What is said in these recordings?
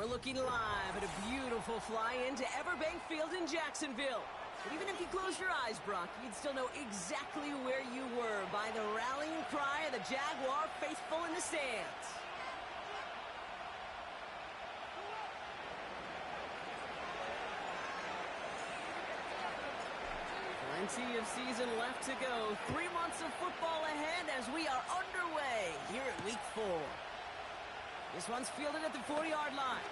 looking live at a beautiful fly-in to Everbank Field in Jacksonville. But even if you closed your eyes, Brock, you'd still know exactly where you were by the rallying cry of the Jaguar faithful in the stands. Plenty of season left to go. 3 months of football ahead as we are underway here at Week 4. This one's fielded at the 40-yard line.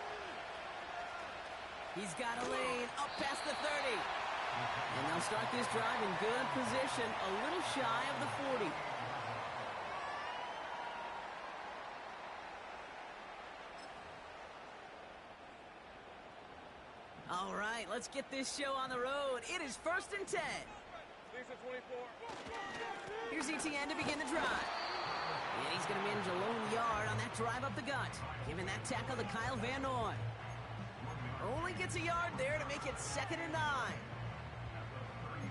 He's got a lane up past the 30. And they'll start this drive in good position, a little shy of the 40. All right, let's get this show on the road. It is 1st and 10. Here's Etienne to begin the drive. And he's going to manage a lone yard on that drive up the gut. Giving that tackle to Kyle Van Noy. Only gets a yard there to make it 2nd and 9.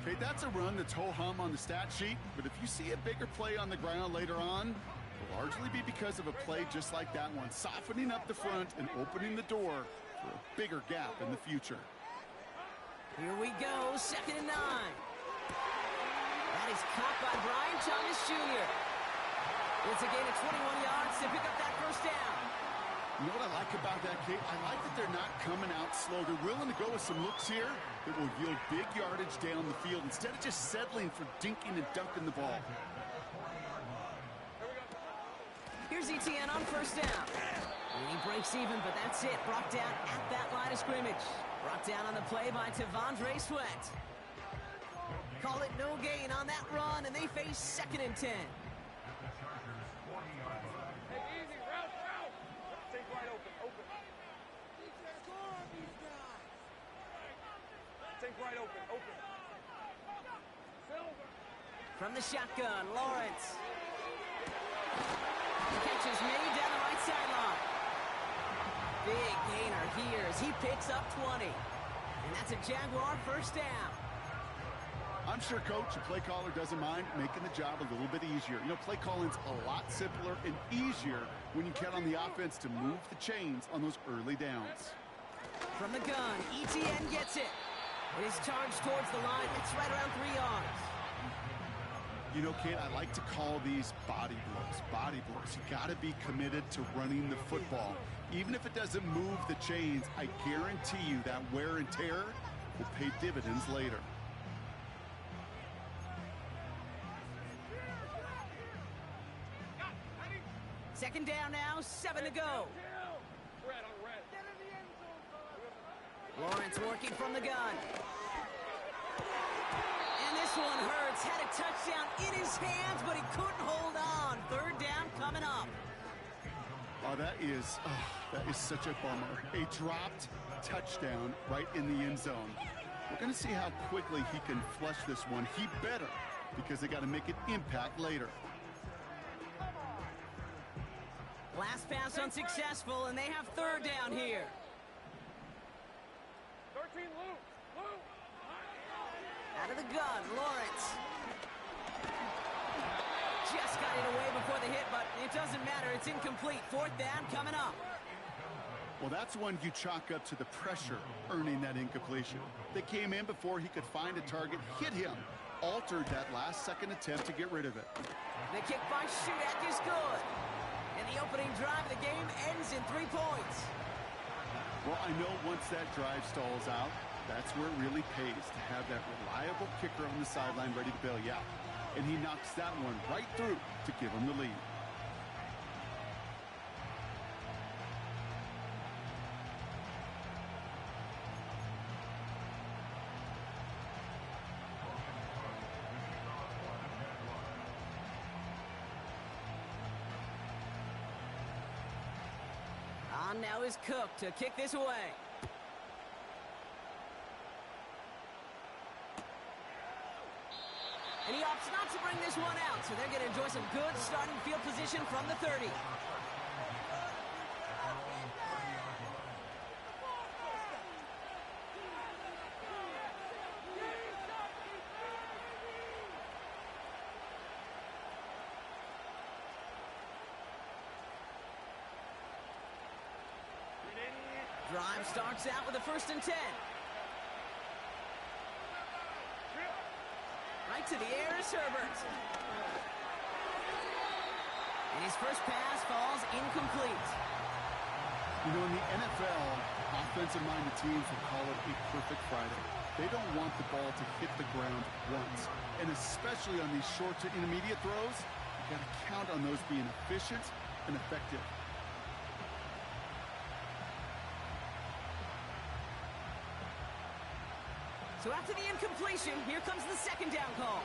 Okay, that's a run that's ho-hum on the stat sheet, but if you see a bigger play on the ground later on, it'll largely be because of a play just like that one, softening up the front and opening the door for a bigger gap in the future. Here we go, 2nd and 9. That is caught by Brian Thomas Jr. It's a gain of 21 yards to pick up that first down. You know what I like about that, Kate? I like that they're not coming out slow. They're willing to go with some looks here that will yield big yardage down the field instead of just settling for dinking and dunking the ball. Here's Etienne on 1st down. And he breaks even, but that's it. Brought down at that line of scrimmage. Brought down on the play by Tavondre Sweat. Call it no gain on that run, and they face 2nd and 10. From the shotgun, Lawrence. The catch is made down the right sideline. Big gainer here as he picks up 20. And that's a Jaguar 1st down. I'm sure Coach, a play caller, doesn't mind making the job a little bit easier. You know, play calling's a lot simpler and easier when you count on the offense to move the chains on those early downs. From the gun, Etienne gets it. It is charged towards the line. It's right around 3 yards. You know, Kate, I like to call these body blows. Body blows. You got to be committed to running the football. Even if it doesn't move the chains, I guarantee you that wear and tear will pay dividends later. Second down now, 7 to go. Lawrence working from the gun. And this one hurts. Had a touchdown in his hands, but he couldn't hold on. 3rd down coming up. Oh, that is such a bummer. A dropped touchdown right in the end zone. We're going to see how quickly he can flush this one. He better, because they got to make an impact later. Last pass unsuccessful, and they have 3rd down here. 13 loop. Out of the gun, Lawrence. Just got it away before the hit, but it doesn't matter. It's incomplete. 4th down coming up. Well, that's one you chalk up to the pressure earning that incompletion. They came in before he could find a target, hit him, altered that last-second attempt to get rid of it. The kick by Shudak is good. And the opening drive of the game ends in 3 points. Well, I know once that drive stalls out, that's where it really pays to have that reliable kicker on the sideline ready to bail you out. And he knocks that one right through to give him the lead. On now is Cook to kick this away. And he opts not to bring this one out, so they're going to enjoy some good starting field position from the 30. Drive starts out with a 1st and 10. Right to the air is Herbert. And his first pass falls incomplete. You know, in the NFL, offensive-minded teams will call it a perfect Friday. They don't want the ball to hit the ground once. And especially on these short to intermediate throws, you got to count on those being efficient and effective. So after the incompletion, here comes the 2nd down call.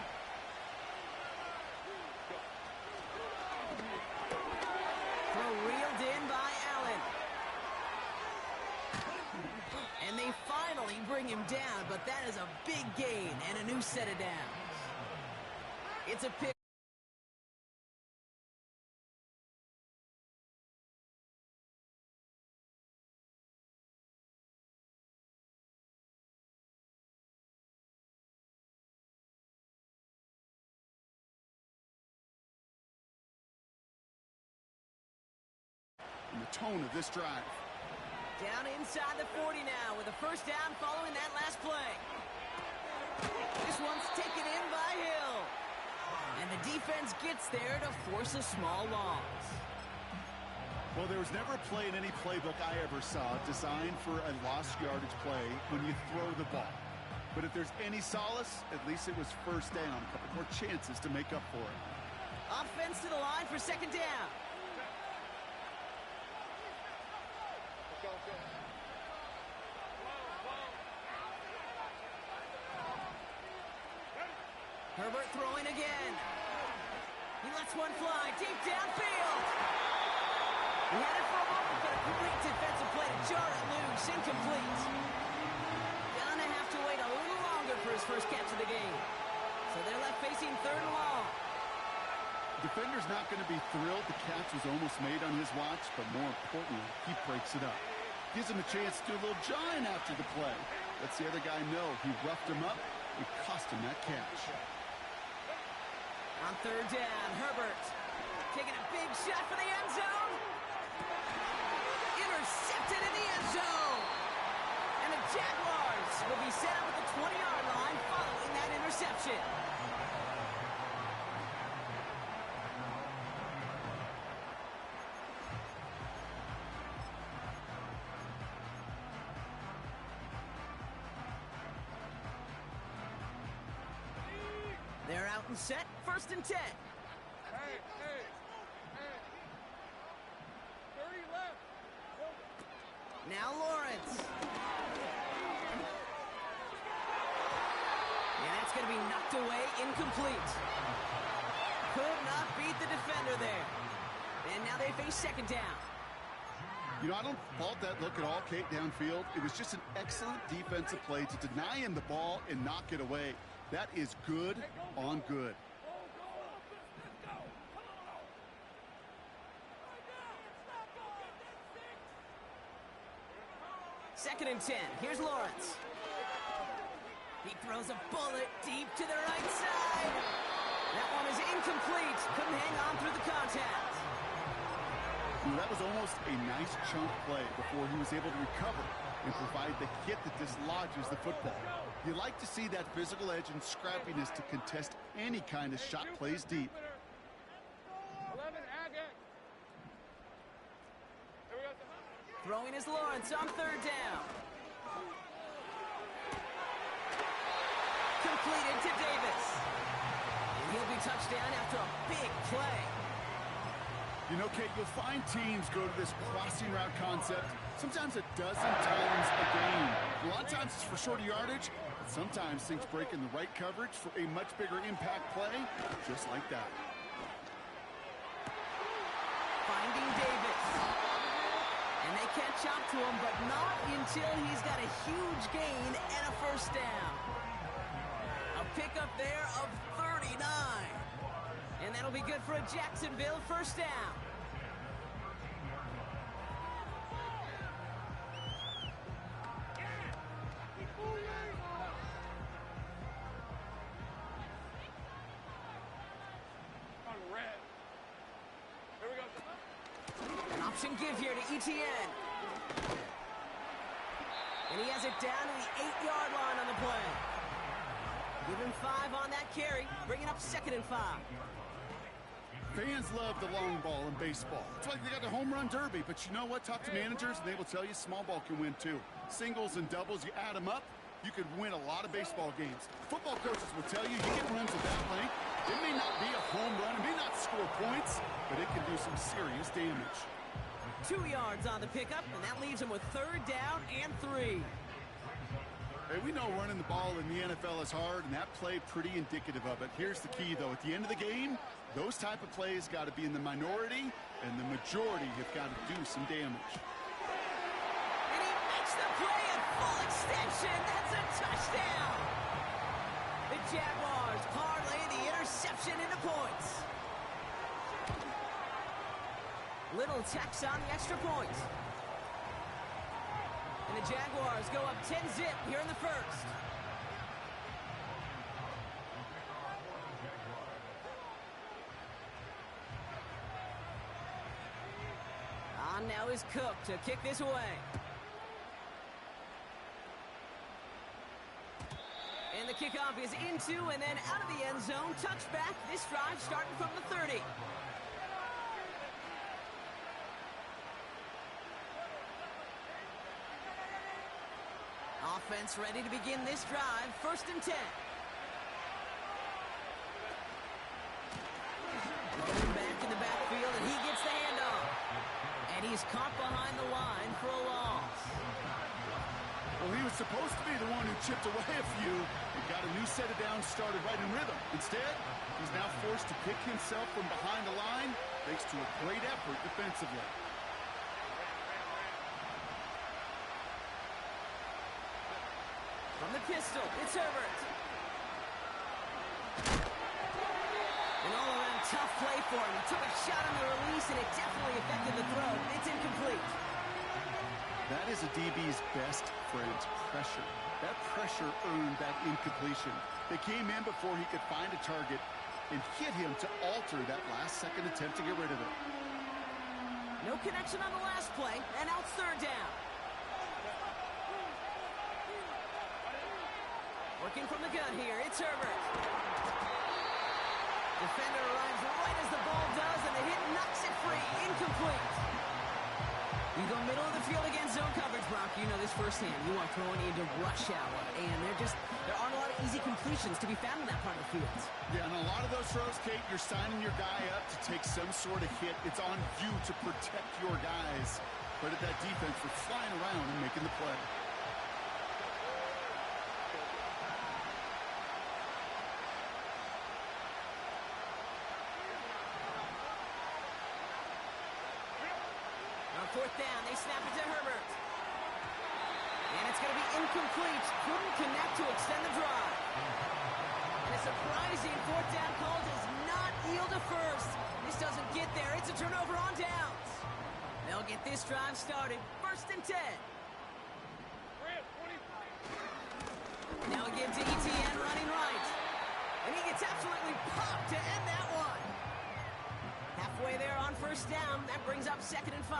Throw reeled in by Allen. And they finally bring him down, but that is a big gain and a new set of downs. It's a pick. And the tone of this drive. Down inside the 40 now with a 1st down following that last play. This one's taken in by Hill. And the defense gets there to force a small loss. Well, there was never a play in any playbook I ever saw designed for a lost yardage play when you throw the ball. But if there's any solace, at least it was 1st down. A couple more chances to make up for it. Offense to the line for 2nd down. Herbert throwing again. He lets one fly deep downfield. He had it for a moment, but a complete defensive play to jar it loose. Incomplete. Gonna have to wait a little longer for his first catch of the game. So they're left facing 3rd and long. Defender's not going to be thrilled the catch was almost made on his watch, but more importantly, he breaks it up. Gives him a chance to do a little jawing after the play. Lets the other guy know he roughed him up and cost him that catch. On 3rd down, Herbert taking a big shot for the end zone. Intercepted in the end zone. And the Jaguars will be set up at the 20-yard line following that interception. They're out and set, 1st and 10. Hey. 30 left. Now Lawrence. And that's going to be knocked away, incomplete. Could not beat the defender there. And now they face 2nd down. You know, I don't fault that look at all, Kate, downfield. It was just an excellent defensive play to deny him the ball and knock it away. That is good on good. 2nd and 10. Here's Lawrence. He throws a bullet deep to the right side. That one is incomplete. Couldn't hang on through the contact. That was almost a nice chunk play before he was able to recover and provide the hit that dislodges the football. You like to see that physical edge and scrappiness to contest any kind of shot plays deep. 11, Agate. Throwing is Lawrence on 3rd down. Completed to Davis. And he'll be touchdown after a big play. You know, Kate, you'll find teams go to this crossing route concept sometimes a dozen times a game. A lot of times it's for shorter yardage, but sometimes things break in the right coverage for a much bigger impact play, just like that. Finding Davis. And they catch up to him, but not until he's got a huge gain and a 1st down. A pickup there of 39. And that'll be good for a Jacksonville 1st down. An option give here to ETN. And he has it down to the 8-yard line on the play. Give him 5 on that carry, bringing up 2nd and 5. Fans love the long ball in baseball. It's like they got the home run derby, but you know what? Talk to managers, and they will tell you small ball can win too. Singles and doubles, you add them up, you could win a lot of baseball games. Football coaches will tell you get runs of that length. It may not be a home run, it may not score points, but it can do some serious damage. 2 yards on the pickup, and that leaves him with 3rd down and 3. Hey, we know running the ball in the NFL is hard, and that play pretty indicative of it. Here's the key, though. At the end of the game, those type of plays got to be in the minority, and the majority have got to do some damage. And he makes the play at full extension. That's a touchdown. The Jaguars parlay the interception into points. Little tax on the extra point. And the Jaguars go up 10-zip here in the first. On now is Cook to kick this away. And the kickoff is into and then out of the end zone. Touchback. This drive starting from the 30. Offense ready to begin this drive. 1st and 10. Going back in the backfield, and he gets the handoff. And he's caught behind the line for a loss. Well, he was supposed to be the one who chipped away a few and got a new set of downs started right in rhythm. Instead, he's now forced to pick himself from behind the line thanks to a great effort defensively. From the pistol, it's Herbert. An all-around tough play for him. He took a shot on the release, and it definitely affected the throw. It's incomplete. That is a DB's best friend, pressure. That pressure earned that incompletion. They came in before he could find a target and hit him to alter that last-second attempt to get rid of it. No connection on the last play, and now it's 3rd down. Working from the gun here, it's Herbert. Defender arrives right as the ball does, and the hit knocks it free. Incomplete. You go middle of the field against zone coverage, Brock. You know this firsthand. You are throwing into rush hour, and there aren't a lot of easy completions to be found in that part of the field. Yeah, and a lot of those throws, Kate, you're signing your guy up to take some sort of hit. It's on you to protect your guys. Credit that defense for flying around and making the play. On 4th down, they snap it to Herbert. And it's going to be incomplete. Couldn't connect to extend the drive. And a surprising 4th down call does not yield a first. This doesn't get there. It's a turnover on downs. They'll get this drive started. 1st and 10. Now a give to ETN running right. And he gets absolutely popped to end that one. Halfway there on 1st down. That brings up 2nd and 5.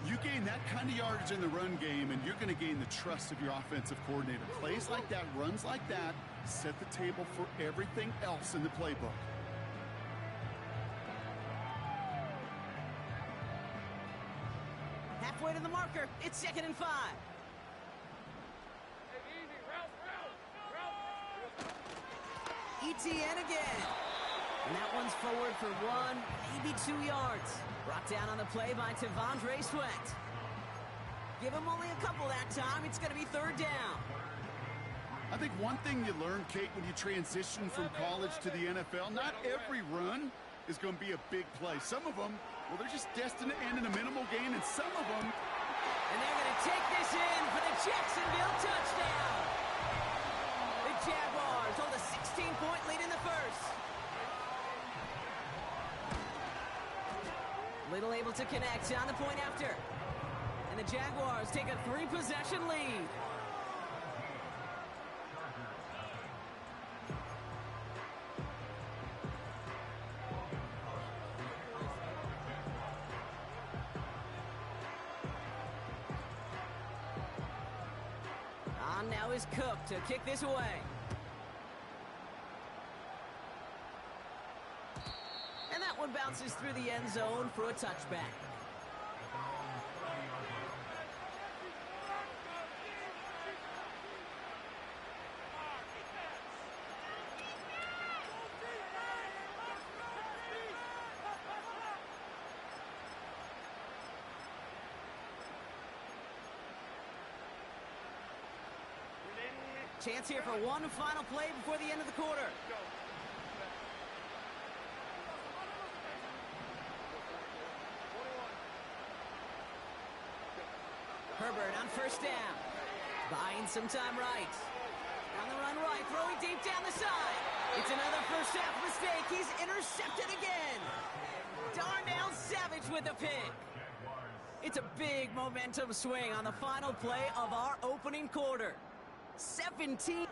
You gain that kind of yardage in the run game, and you're going to gain the trust of your offensive coordinator. Plays like that, runs like that, set the table for everything else in the playbook. Halfway to the marker. It's 2nd and 5. ETN again. And that one's forward for 1, maybe 2 yards. Brought down on the play by Tavondre Sweat. Give him only a couple that time. It's going to be 3rd down. I think one thing you learn, Kate, when you transition from college to the NFL, not every run is going to be a big play. Some of them, well, they're just destined to end in a minimal gain, and some of them... And they're going to take this in for the Jacksonville touchdown. The Jaguars hold a 16-point lead in the first. Little able to connect on the point after. And the Jaguars take a 3-possession lead. On now is Cook to kick this away. And that one bounces through the end zone for a touchback. Chance here for one final play before the end of the quarter. Herbert on first down. Buying some time right. On the run right, throwing deep down the side. It's another first half mistake. He's intercepted again. Darnell Savage with a pick. It's a big momentum swing on the final play of our opening quarter. 17.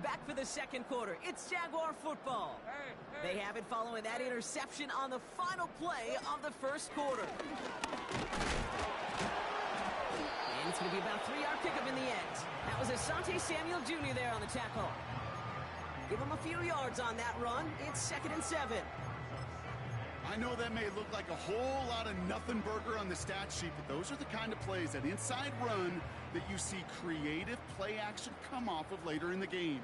Back for the second quarter. It's Jaguar football. They have it following that interception on the final play of the first quarter. And it's going to be about a 3-yard pickup in the end. That was Asante Samuel Jr. there on the tackle. Give him a few yards on that run. It's 2nd and 7. I know that may look like a whole lot of nothing burger on the stat sheet, but those are the kind of plays, that inside run, that you see creative play action come off of later in the game.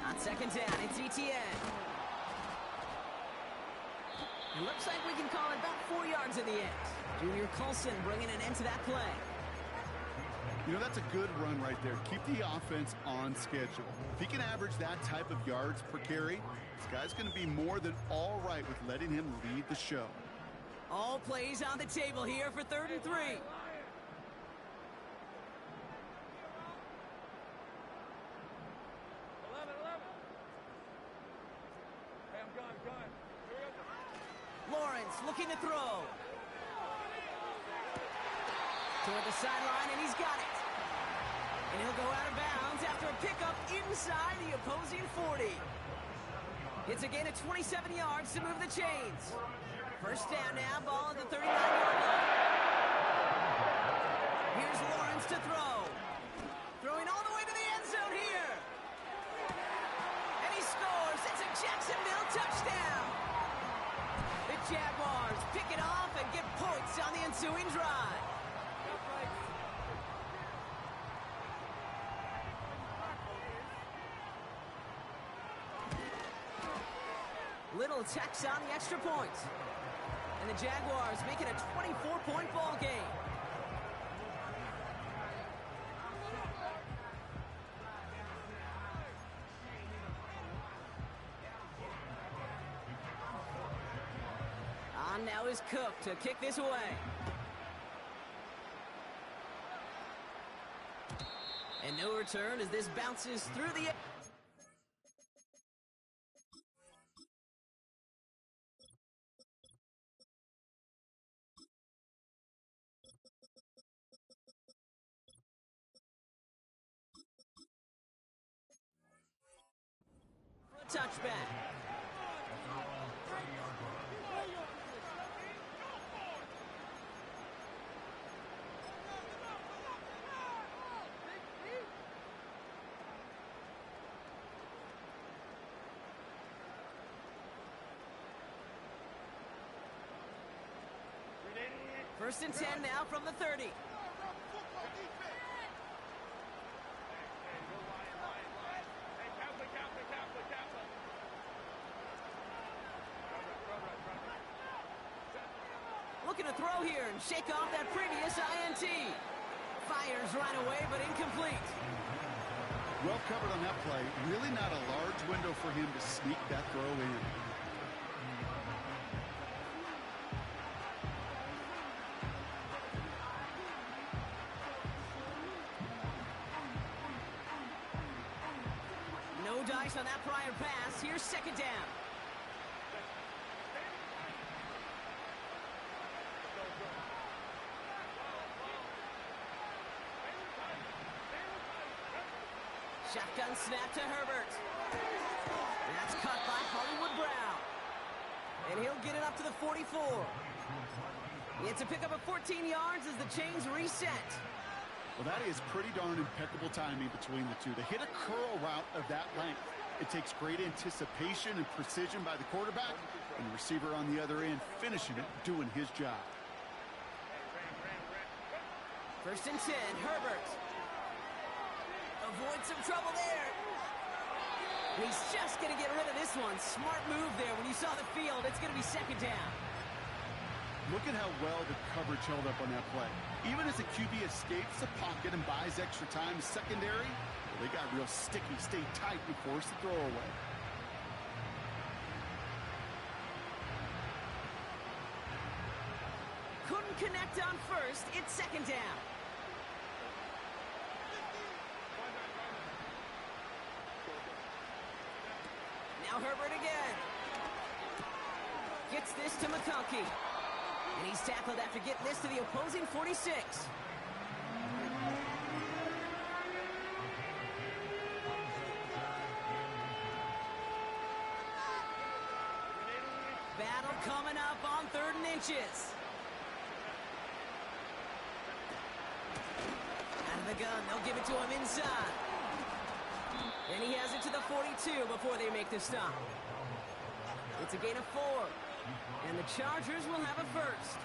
On second down, it's ETN. It looks like we can call it about 4 yards in the end. Junior Colson bringing an end to that play. You know, that's a good run right there. Keep the offense on schedule. If he can average that type of yards per carry, this guy's going to be more than all right with letting him lead the show. All plays on the table here for 3rd and 3. Lawrence looking to throw. Toward the sideline, and he's got it. And he'll go out of bounds after a pickup inside the opposing 40. It's a gain of 27 yards to move the chains. First down now, ball at the 39-yard line. Here's Lawrence to throw. Throwing all the way to the end zone here. And he scores. It's a Jacksonville touchdown. The Jaguars pick it off and get points on the ensuing drive. Little tax on the extra point. And the Jaguars make it a 24-point ball game. On now is Cook to kick this away. And no return as this bounces through the... touchback. First and 10 now from the 30. Looking to throw here and shake off that previous INT. Fires right away, but incomplete. Well covered on that play. Really not a large window for him to sneak that throw in. dice on that prior pass. Here's second down. Shotgun snap to Herbert. That's cut by Hollywood Brown. And he'll get it up to the 44. It's a pickup of 14 yards as the chains reset. Well, that is pretty darn impeccable timing between the two. To hit a curl route of that length, it takes great anticipation and precision by the quarterback, and the receiver on the other end finishing it, doing his job. First and 10, Herbert. Avoid some trouble there. And he's just going to get rid of this one. Smart move there. When you saw the field, it's going to be second down. Look at how well the coverage held up on that play. Even as the QB escapes the pocket and buys extra time, secondary, well, they got real sticky, stayed tight and forced the throw away. Couldn't connect on first. It's second down. Now Herbert again. Gets this to McConkey. And he's tackled after getting this to the opposing 46. Battle coming up on 3rd and inches. Out of the gun, they'll give it to him inside. And he has it to the 42 before they make the stop. It's a gain of 4. And the Chargers will have a first.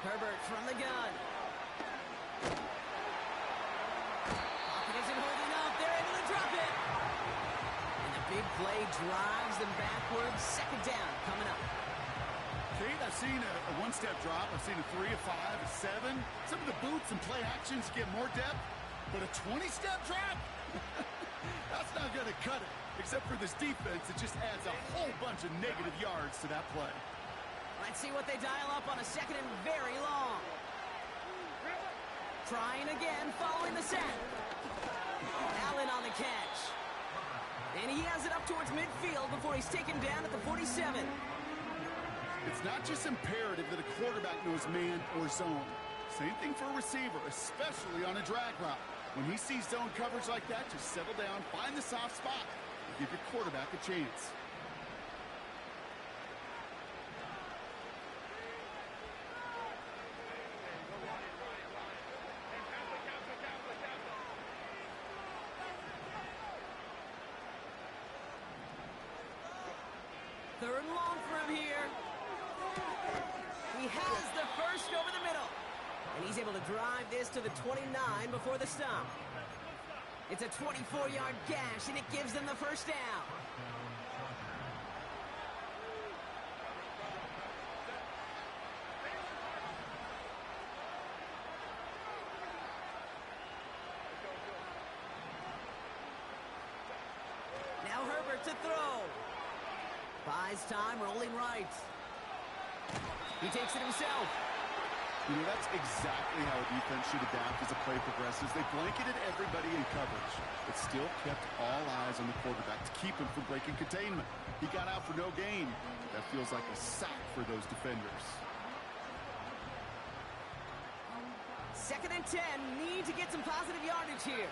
Herbert from the gun. Pocket isn't holding up. They're able to drop it. And the big play drives them backwards. Second down coming up. Kate, I've seen a one-step drop. I've seen a 3, a 5, a 7. Some of the boots and play actions get more depth, but a 20-step drop? That's not going to cut it. Except for this defense, it just adds a whole bunch of negative yards to that play. Let's see what they dial up on a second and very long. Trying again, following the set. Allen on the catch. And he has it up towards midfield before he's taken down at the 47. It's not just imperative that a quarterback knows man or zone. Same thing for a receiver, especially on a drag route. When he sees zone coverage like that, just settle down, find the soft spot, and give your quarterback a chance. Third and long for him here. He has the first over the middle. And he's able to drive this to the 29 before the stop. It's a 24-yard gash, and it gives them the first down. Now Herbert to throw. Buys time, rolling right. He takes it himself. You know, that's exactly how a defense should adapt as the play progresses. They blanketed everybody in coverage, but still kept all eyes on the quarterback to keep him from breaking containment. He got out for no gain. That feels like a sack for those defenders. 2nd and 10. Need to get some positive yardage here.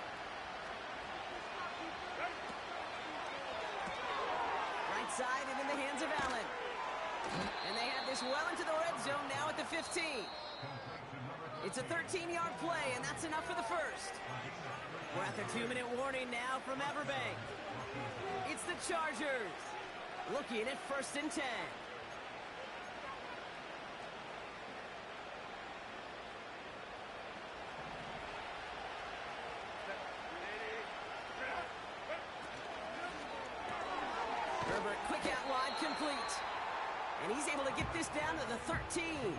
Right side and in the hands of Allen. And they have this well into the red zone now at the 15. It's a 13-yard play, and that's enough for the first. We're at the 2-minute warning now from Everbank. It's the Chargers looking at 1st and 10. Herbert, quick out wide, complete. And he's able to get this down to the 13.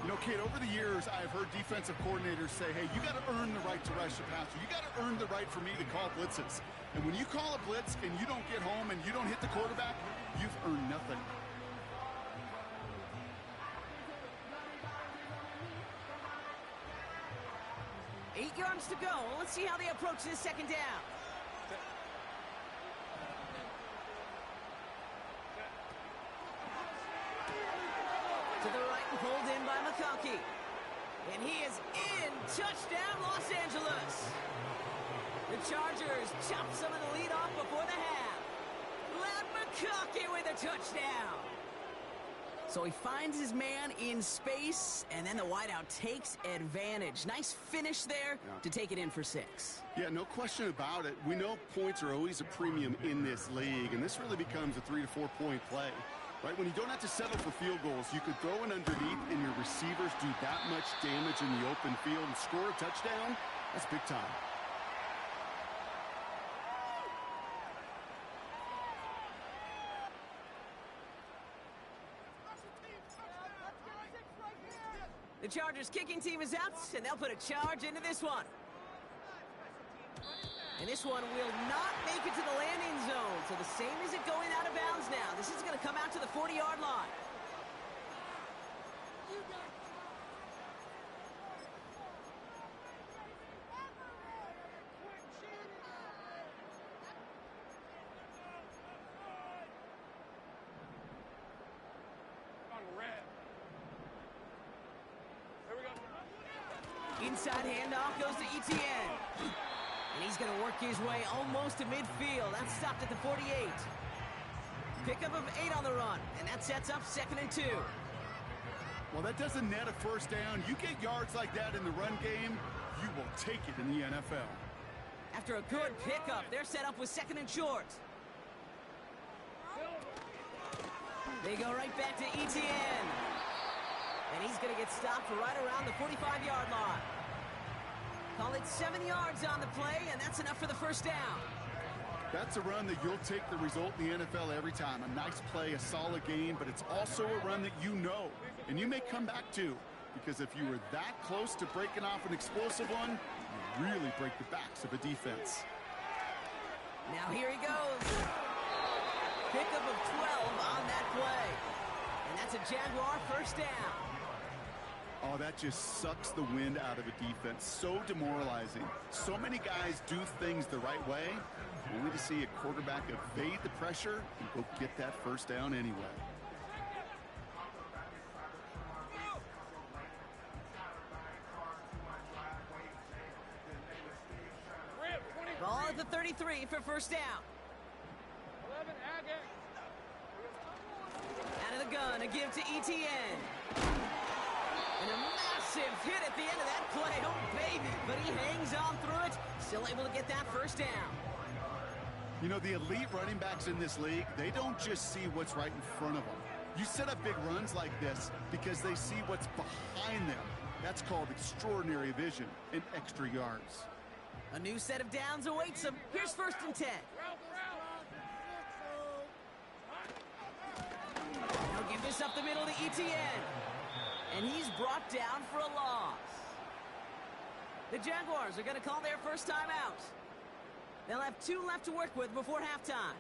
You know, Kate, over the years, I've heard defensive coordinators say, hey, you got to earn the right to rush the passer. You got to earn the right for me to call blitzes. And when you call a blitz and you don't get home and you don't hit the quarterback, you've earned nothing. Eight yards to go. Let's see how they approach this second down. To the right and pulled in by McConkey. And he is in. Touchdown, Los Angeles. The Chargers chop some of the lead off before the half. Led McConkey with a touchdown. So he finds his man in space, and then the wideout takes advantage. Nice finish there to take it in for 6. Yeah, no question about it. We know points are always a premium in this league, and this really becomes a 3 to 4 point play. Right, when you don't have to settle for field goals, you could throw it underneath and your receivers do that much damage in the open field and score a touchdown. That's big time. The Chargers kicking team is out, and they'll put a charge into this one. And this one will not make it to the landing zone. So the same as it going out of bounds now. This is going to come out to the 40-yard line. Inside handoff goes to Etienne. And he's going to work his way almost to midfield. That's stopped at the 48. Pickup of 8 on the run. And that sets up 2nd and 2. Well, that doesn't net a first down. You get yards like that in the run game, you will take it in the NFL. After a good pickup, they're set up with 2nd and short. They go right back to Etienne. And he's going to get stopped right around the 45-yard line. Call it 7 yards on the play, and that's enough for the first down. That's a run that you'll take the result in the NFL every time. A nice play, a solid game, but it's also a run that you know, and you may come back to, because if you were that close to breaking off an explosive one, you really break the backs of a defense. Now here he goes. Pickup of 12 on that play. And that's a Jaguar first down. Oh, that just sucks the wind out of a defense. So demoralizing. So many guys do things the right way, only to see a quarterback evade the pressure and go get that first down anyway. Ball at the 33 for first down. 11, Agate. Out of the gun, a give to Etienne. And a massive hit at the end of that play. Oh, baby. But he hangs on through it. Still able to get that first down. You know, the elite running backs in this league, they don't just see what's right in front of them. You set up big runs like this because they see what's behind them. That's called extraordinary vision and extra yards. A new set of downs awaits him. Here's 1st and 10. He'll give this up the middle to Etienne. And he's brought down for a loss. The Jaguars are going to call their first timeout. They'll have 2 left to work with before halftime.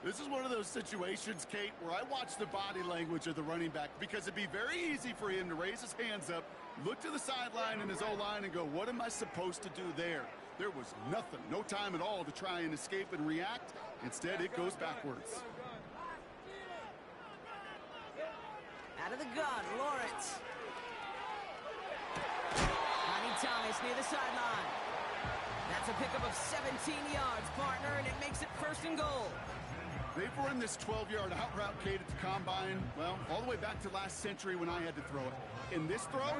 This is one of those situations, Kate, where I watch the body language of the running back because it'd be very easy for him to raise his hands up, look to the sideline in his O-line and go, what am I supposed to do there? There was nothing, no time at all to try and escape and react. Instead, it goes backwards. Out of the gun, Lawrence. Connie Thomas near the sideline. That's a pickup of 17 yards, partner, and it makes it 1st and goal. They've run this 12-yard out route, Kate, at the combine, well, all the way back to last century when I had to throw it. In this throw,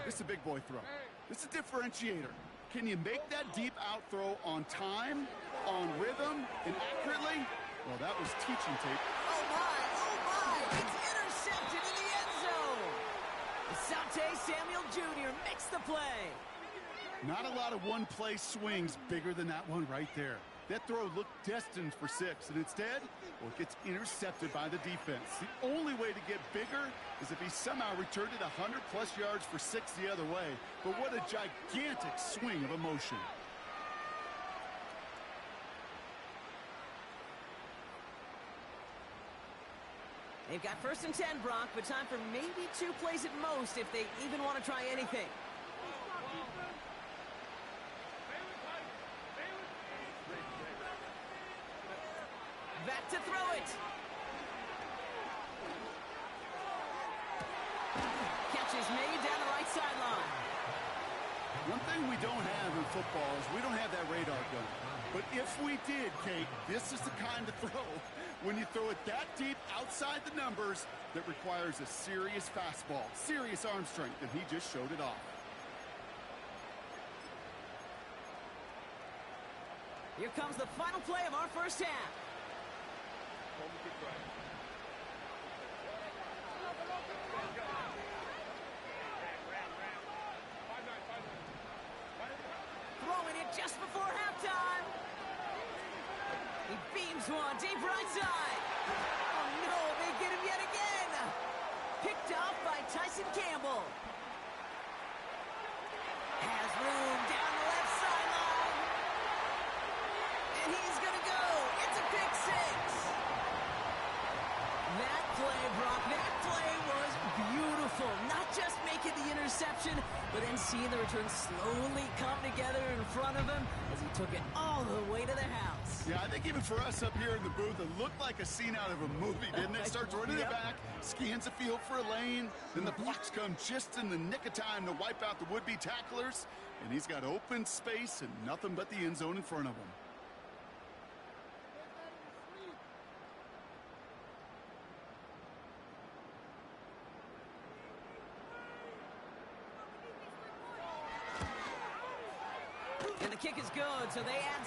this is a big boy throw. This is a differentiator. Can you make that deep out throw on time, on rhythm, and accurately? Well, that was teaching tape. Oh, my. It's intercepted in the end zone. Asante Samuel Jr. makes the play. Not a lot of one-play swings bigger than that one right there. That throw looked destined for 6, and instead, well, it gets intercepted by the defense. The only way to get bigger is if he somehow returned it 100-plus yards for 6 the other way. But what a gigantic swing of emotion. They've got 1st and 10, Brock, but time for maybe 2 plays at most if they even want to try anything. Back to throw it. Catch is made down the right sideline. One thing we don't have in football is we don't have that radar gun. But if we did, Kate, this is the kind of throw when you throw it that deep outside the numbers that requires a serious fastball, serious arm strength, and he just showed it off. Here comes the final play of our first half. Throwing it just before halftime. He beams one deep right side. Oh no, they get him yet again. Picked off by Tyson Campbell. Has room down the left sideline. And he's going to go. It's a pick 6. That play, Brock, that play was beautiful. Not just making the interception, but then seeing the return slowly come together in front of him as he took it all the way to the house. Yeah, I think even for us up here in the booth, it looked like a scene out of a movie, didn't it? Starts running it back, scans the field for a lane, then the blocks come just in the nick of time to wipe out the would-be tacklers, and he's got open space and nothing but the end zone in front of him. And the kick is good, so they add